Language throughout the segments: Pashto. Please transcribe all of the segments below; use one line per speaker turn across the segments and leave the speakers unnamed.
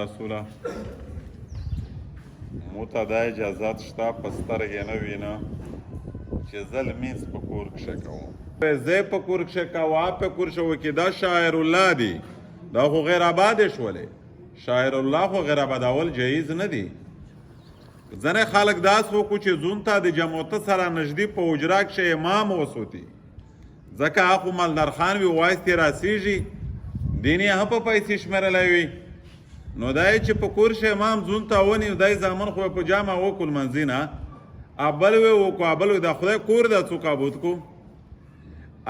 رسوله موته دا اجازت شته په سترګې نه وینه چې زه لمونځ په کور کښې کوم زه په کور کښې کوه په کور شوه کې دا شاعر الله دی دا خو غیر آبادې شولې شاعر الله خو غیر آبادول جایز نه دی ځینې خلک داس وکړو چې زون ته د جماعته سره نږدې په حجره کښې امام وسوتي ځکه هغه مالدار خان وي وایستې راسیږي دین یې هم په پیسې شمېرلی وي نو دا چې په کور شه امام زون ته ونیو دی زامن خو په جامه وکړو لمنځي نه ابل وی وکړو ابل وی دا خدای کور دا څوک ابود کو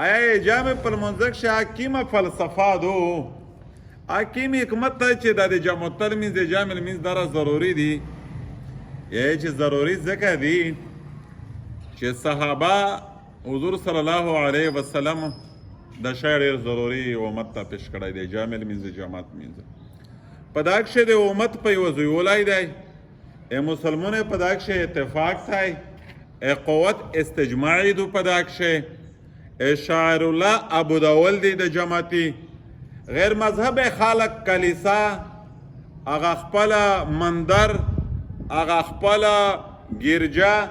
آیا یې جامې په لمونځه کښې حکیمه فلسفه دو حکیم حکمت ته چې دا د جامعته لمونځ د جامې لمونځ داره ضروري دي یعنې چې ضروري ځکه دي چې صحابه حضور صلی الله علیه وسلم دا شی ډېر ضروري امت ته پیش کړی دی جامې لمونځ جماعت لمونځ په دا کښې د امت په یوه زویولی دی مسلمانو په دا کښې اتفاق دی قوت استجماعي دو په دا کښې شاعر الله ابودول دی د جماعتي غیر مذهب خلق کلیسا هغه خپله مندر هغه خپله ګرجه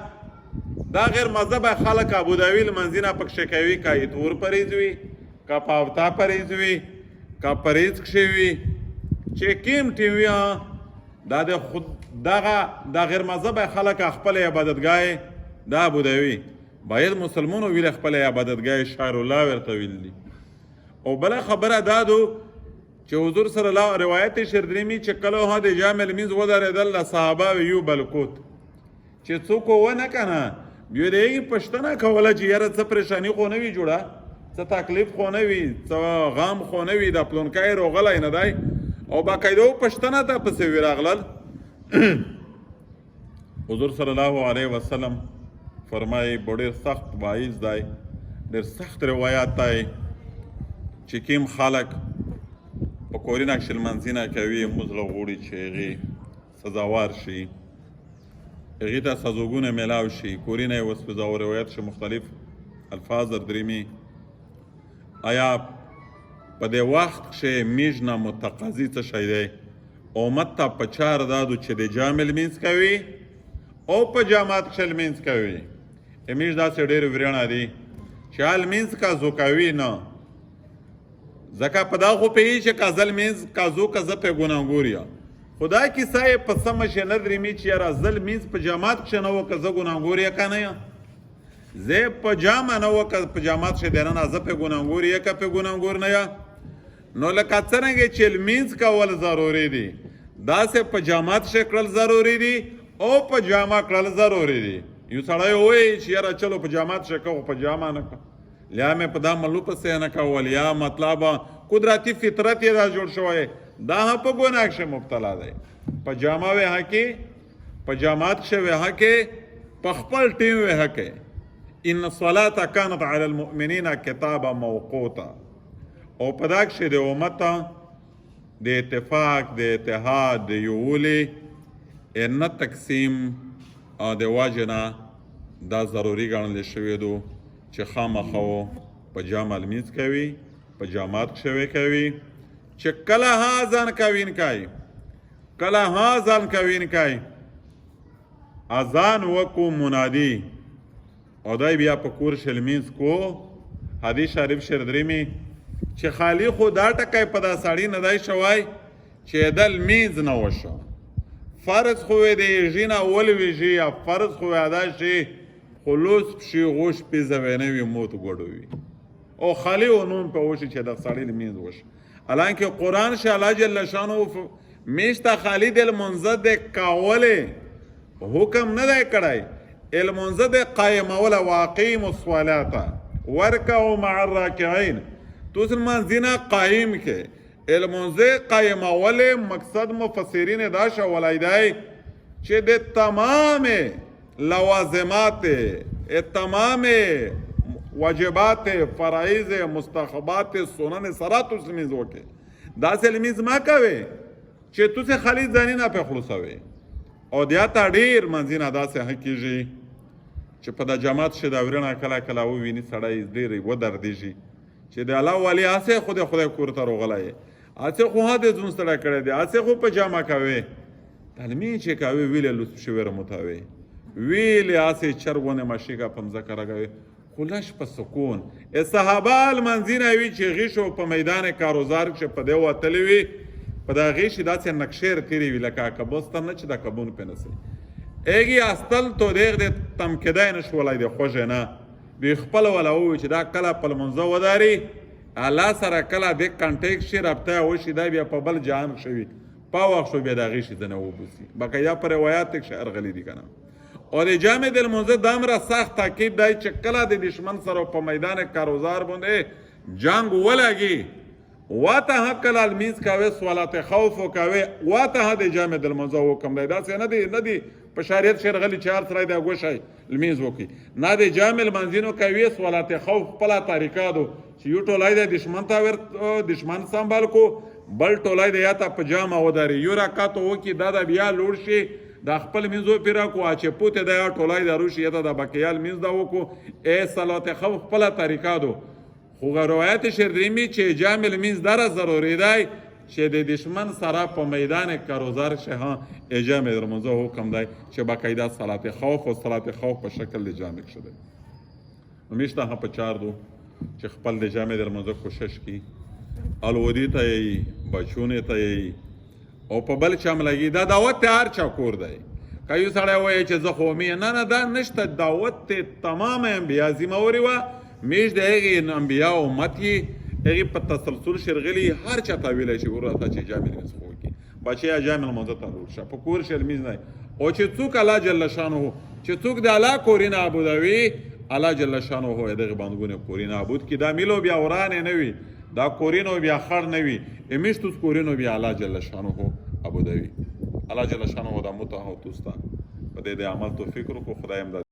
دا غیر مذهب خلق ابودوي لمنځي نه پکښې کوي که ایتور پریز وي که پاوتا پریز وي که پریز کښې وي چې کیم ټیم وي دا د خود دغه د غیر مذهب خلک خپل عبادتګاه دا ابودوي باید مسلمانو ویل خپل عبادتګاه شاعر الله ورته ویل دي او بله خبره دا دو چې حضور صلی الله روایت شردرمی چې کله ها د جامع لمونځ ودرېدل د صحابه یو بلکوت چې څوک ونه کنه بیا د هغې پوښتنه کوله چې یاره څه پریشاني خو نه وي جوړه څه تکلیف خو نه وي څه غم خو نه وي دا پلونکی روغلی نه دی او باقاعده پښتنه ته پسې وی راغلل حضور صلی الله علیه وسلم فرمایي ډېر سخت باعث دی ډېر سخت روایات دی چې کوم خلک په کورینه کښې لمانځي نه کوي مونځ له غواړي چې هغې سزاوار شي هغې ته سزاګونه میلاو شي کورینه یې وسوځه او روایت شه مختلف الفاظ دریمي آیا په دې وخت کښې میژ نه متقاضي څه شی دی امت ته په چار دادو چې د جامې لمونځ کوي او په جماعت کښې لمونځ کوي میژ داسې ډېر ویرڼه دي چې لمونځ کازو کوي نه ځکه په دا خو پوهېږي چې که زه لمونځ کازو که زه پرې ګناهګور یم خو دا کیسه یې په سمه شي نه درېمي چې یاره زه لمونځ په جماعت کښې نه وه که زه ګناهګور یې که نه یم زه په جامه نه وه که په جماعت کښې دننه زه پرې ګناهګور یې که پرې ګناهګور نه یم نو لکه څرنګه چې لمونځ کول ضروري دي داسې په جماعت کښې کړل ضروري دي او په جامه کړل ضروري دي یو سړی ووایي چې یاره چلو په جماعت کښې کوو په جامه نه کوو یا مې په دا ملو پسې نه کول یا مطلب قدرتي فطرت یې دا جوړ شوی دا هم په ګناه کښې مبتلا دی په جامه ویهه کې په جماعت کښې ویهه کې په خپل ټیم ویهه کې ان الصلاة كانت على المؤمنین کتابا موقوتا او په دا کښې د امت د اتفاق د اتحاد د یوولي نه تقسیم د وجې نه دا ضروري ګڼلی شوي دو چې خامخا په جامه لمونځ کوي په جماعت کښې کوي چې کله ها ځان کوین کوي کله ها ځان کوین کوي اذان وکړو منادي او دی بیا په کور کښې لمونځ کو حدیث شریف شردرمي چې خالی خو دا ټکی په دا سړي نه دی شوی چې د لمونځ نه وشه فرض خو یې د یږي نه ولویږي یا فرض خو یې ادا شي خلوص پشي غوش پیزوی نه وي موت ګوډو وي او خالی و نوم په وشي چې د سړي لمونځ وشه حالانکه قرآن شه الله جل شانو میشته خالی د لمونځه د کولې حکم نه دی کړی لمونځه د قایموله واقیموا الصلاة وارکعوا مع الراکعین تو لمانځي نه قایم کې لمونځه قایمولې مقصد مفسرین دا شولی دی چې د تمام لوازمات تمام واجبات فرائض مستحبات سنن سره تو لمونځ وکړې داسې لمونځ مه کوې چې تاسې خالي ځاني نه پرې خلاصوې او بیا ته ډېر منځي نه داسې ښه کېږي چې په دا جماعت کښې دا ورېڼه کله کله وویني سړی ډېر ودردېږي چې د الله ولي هسې خدای کور ته راغلی هڅې خو ها دې ځون ستړی کړی دی هڅې خو په جامه کوې تعلیمي چې کوې ویلې لوس شوې رموتاوې ویلې هسې چرګونې مشیګه په مځکه رګوې خو لږ په سکون صحابه لمنځینه وي چې غیشو په میدان کاروزار کښې په دې وتلې وي په دا غیشې داسې نقشې تېرې وي لکه کبوستر نه چې دا کبون پې نسي ایږي استل تو دیغ دې تمکیدی نه شولی دی خوږې نه دوی خپله وله ووي چې دا کله په لمونځه وداري الله سره کله دې کنټیکټ شي رابطه وشي دا بیا په بل جهان کښې وي په وخت شو بیا د هغې شي دنه وبوسي باقاعده په روایات کښې ارغلي دي که نه او د جامع د لمونځه دا امره سخت تاکید دی چې کله د دشمن سره په میدان کاروزار باندې جنګ ولګي واته کله لمونځ کوې صلات خوف وکوې واته د جامع د لمونځه حکم دی داسې نه دی په شریعت کښې راغلي چې هر سړی د ګوشی لمونځ وکړي نه د جامع لمانځینو کوي صلات خوف خپله طریقه ده چې یو ټولی دی دشمن سنبال کو بل ټولی دی یا ته په جامه وداري یو رکعت وکړي دا د بیا لوړ شي دا خپل لمونځ وپېره کړو چې پوتې دی یا ټولی دی روشي یا ته د بقیه لمونځ دا وکړو صلات خوف خپله طریقه ده خو روایت شرعي چې جامع لمونځ دره ضروري دی چې د دشمن سره په میدان کاروزار کښې جامع د لمونځه حکم دی چې باقاعده صلات خوف او صلات خوف په شکل د جامع کښې دی نو میشته په چار دو چې خپل د جامع د لمونځه کوشش کړي الودي ته یې بچونې ته یې او په بل چا لګي دا دعوت ته هر چا کور دی که یو سړی وایي چې زه خو نه دا نشته دعوت ته تمام انبیا ذمهوري وه میش د هغې انبیا امت یې هغې په تسلسل شرغلي هر چا ته ویلی شي ورته چې جامع لمونځ خو وکړي بچیا جامع لمونځه ته روډ شه په کور کښې لمونځ نه او چې څوک الله جل شانه چې څوک د الله کوري نابودوي الله جل شانه یې دغې بندګونې کوري نابود کړي دا میلو بیا ورانې نه وي دا کورینو بیا خړ نه وي امیشتوس کورینو بیا الله جل شانه ابودوي الله جل شانه دا متو توستا په دې عمل توفیق وکړو خدای امداد